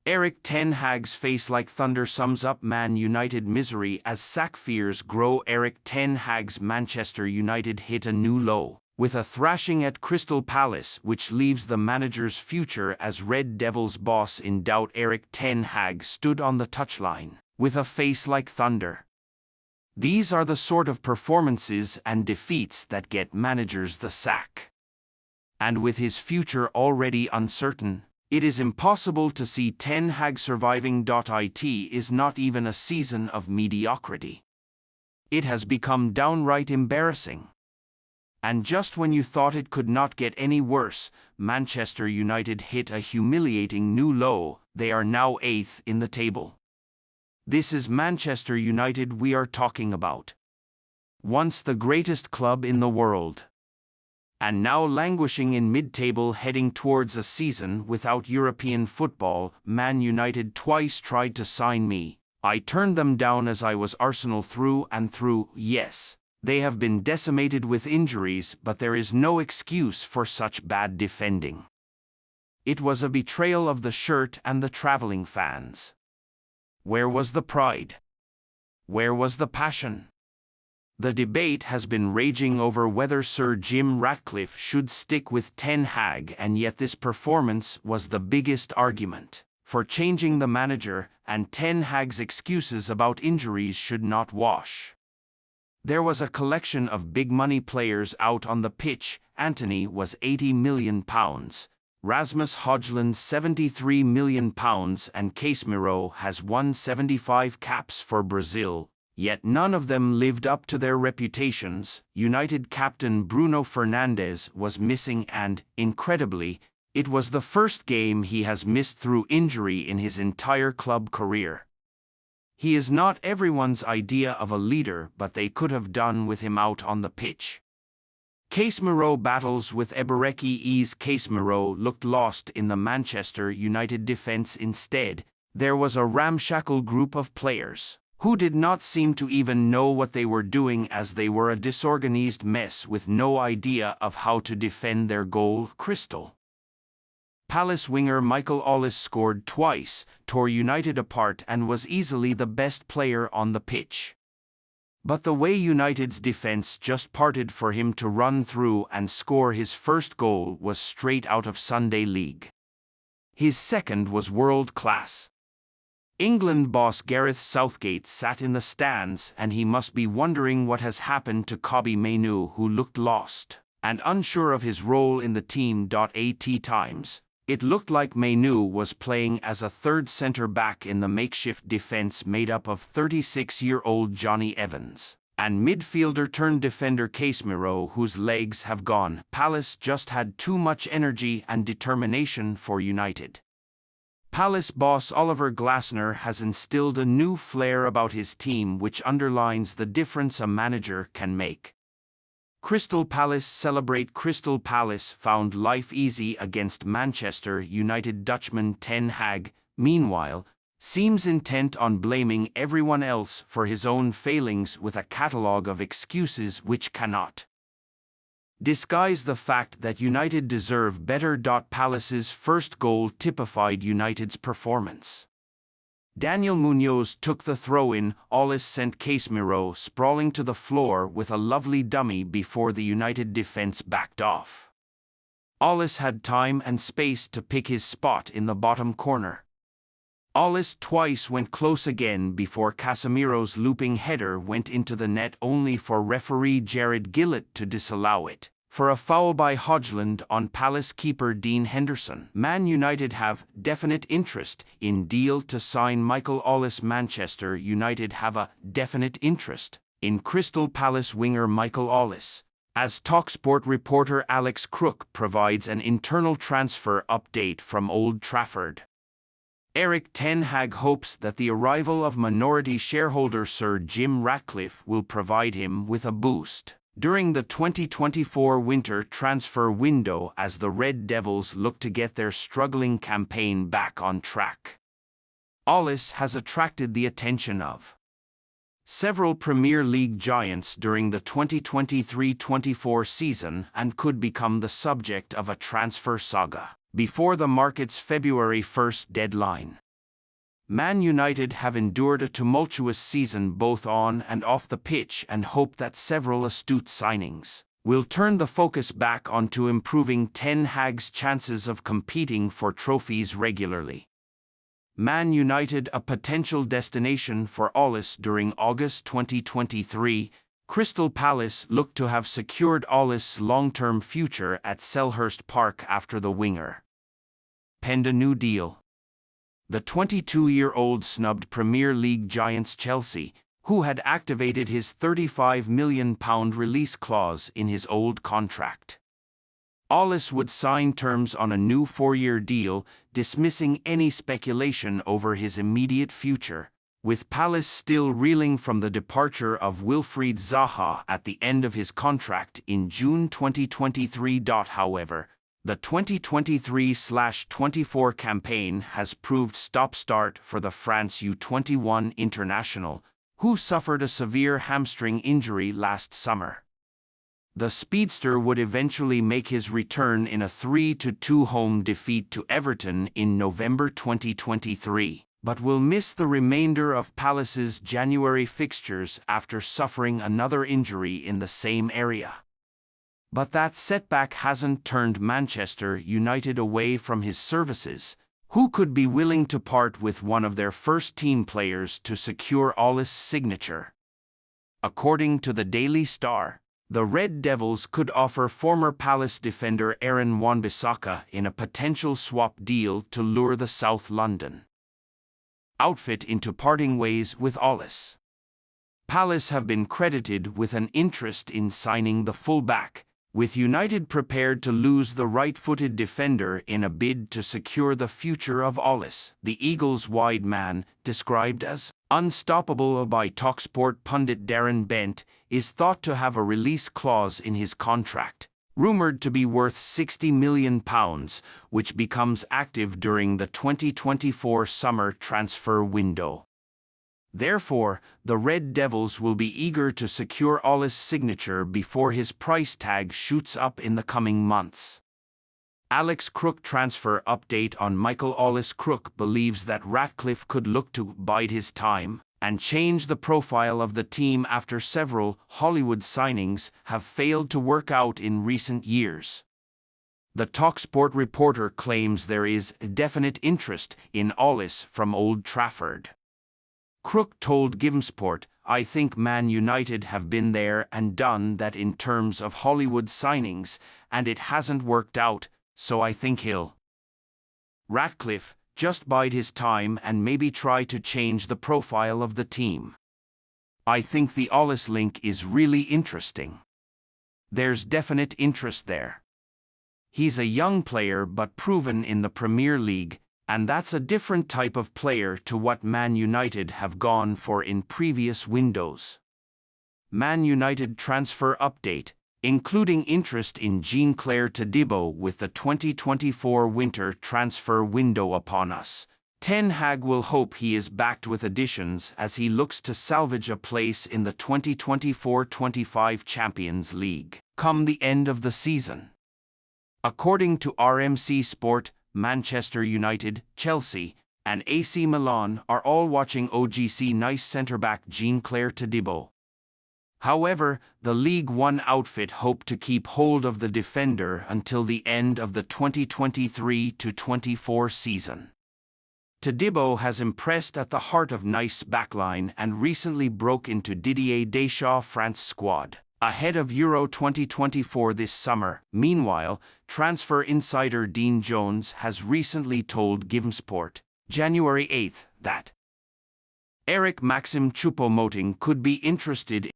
Erik ten Hag's face like thunder sums up Man United misery as sack fears grow. Erik ten Hag's Manchester United hit a new low, with a thrashing at Crystal Palace which leaves the manager's future as Red Devils boss in doubt. Erik ten Hag stood on the touchline, with a face like thunder. These are the sort of performances and defeats that get managers the sack. And with his future already uncertain, it is impossible to see Ten Hag surviving. It is not even a season of mediocrity. It has become downright embarrassing. And just when you thought it could not get any worse, Manchester United hit a humiliating new low. They are now 8th in the table. This is Manchester United we are talking about. Once the greatest club in the world. And now languishing in mid-table, heading towards a season without European football. Man United twice tried to sign me. I turned them down as I was Arsenal through and through. Yes, they have been decimated with injuries, but there is no excuse for such bad defending. It was a betrayal of the shirt and the travelling fans. Where was the pride? Where was the passion? The debate has been raging over whether Sir Jim Ratcliffe should stick with Ten Hag, and yet this performance was the biggest argument for changing the manager, and Ten Hag's excuses about injuries should not wash. There was a collection of big-money players out on the pitch. Antony was £80 million, Rasmus Højlund £73 million, and Casemiro has won 75 caps for Brazil. Yet none of them lived up to their reputations. United captain Bruno Fernandes was missing and, incredibly, it was the first game he has missed through injury in his entire club career. He is not everyone's idea of a leader, but they could have done with him out on the pitch. Casemiro battles with Eberechi's. Casemiro looked lost in the Manchester United defence. Instead, there was a ramshackle group of players who did not seem to even know what they were doing, as they were a disorganized mess with no idea of how to defend their goal. Crystal Palace winger Michael Ollis scored twice, tore United apart, and was easily the best player on the pitch. But the way United's defence just parted for him to run through and score his first goal was straight out of Sunday League. His second was world-class. England boss Gareth Southgate sat in the stands, and he must be wondering what has happened to Kobbie Mainoo, who looked lost and unsure of his role in the team. At times, it looked like Mainoo was playing as a third centre-back in the makeshift defence made up of 36-year-old Johnny Evans and midfielder-turned-defender Casemiro, whose legs have gone. Palace just had too much energy and determination for United. Palace boss Oliver Glasner has instilled a new flair about his team which underlines the difference a manager can make. Crystal Palace celebrate. Crystal Palace found life easy against Manchester United. Dutchman Ten Hag, meanwhile, seems intent on blaming everyone else for his own failings with a catalogue of excuses which cannot disguise the fact that United deserve better. Palace's first goal typified United's performance. Daniel Munoz took the throw-in. Ollis sent Casemiro sprawling to the floor with a lovely dummy before the United defence backed off. Ollis had time and space to pick his spot in the bottom corner. Ollis twice went close again before Casemiro's looping header went into the net, only for referee Jared Gillett to disallow it for a foul by Højlund on Palace keeper Dean Henderson. Man United have definite interest in deal to sign Michael Ollis. Manchester United have a definite interest in Crystal Palace winger Michael Ollis, as TalkSport reporter Alex Crook provides an internal transfer update from Old Trafford. Erik ten Hag hopes that the arrival of minority shareholder Sir Jim Ratcliffe will provide him with a boost during the 2024 winter transfer window as the Red Devils look to get their struggling campaign back on track. Ollis has attracted the attention of several Premier League giants during the 2023-24 season and could become the subject of a transfer saga before the market's February 1 deadline. Man United have endured a tumultuous season both on and off the pitch and hope that several astute signings will turn the focus back onto improving Ten Hag's chances of competing for trophies regularly. Man United a potential destination for Ollis during August 2023. Crystal Palace look to have secured Ollis' long-term future at Selhurst Park after the winger penned a new deal. The 22-year-old snubbed Premier League giants Chelsea, who had activated his £35 million release clause in his old contract. Ollis would sign terms on a new 4-year deal, dismissing any speculation over his immediate future, with Palace still reeling from the departure of Wilfried Zaha at the end of his contract in June 2023. However, the 2023/24 campaign has proved stop-start for the France U21 international, who suffered a severe hamstring injury last summer. The speedster would eventually make his return in a 3-2 home defeat to Everton in November 2023, but will miss the remainder of Palace's January fixtures after suffering another injury in the same area. But that setback hasn't turned Manchester United away from his services, who could be willing to part with one of their first-team players to secure Ollis' signature. According to the Daily Star, the Red Devils could offer former Palace defender Aaron Wan-Bissaka in a potential swap deal to lure the South London outfit into parting ways with Ollis. Palace have been credited with an interest in signing the fullback, with United prepared to lose the right-footed defender in a bid to secure the future of Ollis. The Eagles' wide man, described as unstoppable by TalkSport pundit Darren Bent, is thought to have a release clause in his contract, rumoured to be worth £60 million, which becomes active during the 2024 summer transfer window. Therefore, the Red Devils will be eager to secure Ollis' signature before his price tag shoots up in the coming months. Alex Crook transfer update on Michael Ollis. Crook believes that Ratcliffe could look to bide his time and change the profile of the team after several Hollywood signings have failed to work out in recent years. The TalkSport reporter claims there is definite interest in Ollis from Old Trafford. Crook told GiveSport, "I think Man United have been there and done that in terms of Hollywood signings, and it hasn't worked out, so I think he'll Ratcliffe just bide his time and maybe try to change the profile of the team. I think the Ollis link is really interesting. There's definite interest there. He's a young player but proven in the Premier League, and that's a different type of player to what Man United have gone for in previous windows." Man United transfer update, including interest in Jean-Claire Todibo with the 2024 winter transfer window upon us. Ten Hag will hope he is backed with additions as he looks to salvage a place in the 2024-25 Champions League come the end of the season. According to RMC Sport, Manchester United, Chelsea, and AC Milan are all watching OGC Nice centre-back Jean-Claire Todibo. However, the League One outfit hope to keep hold of the defender until the end of the 2023-24 season. Todibo has impressed at the heart of Nice backline and recently broke into Didier Deschamps' France squad ahead of Euro 2024 this summer. Meanwhile, transfer insider Dean Jones has recently told GiveSport, January 8, that Eric Maxim Choupo-Moting could be interested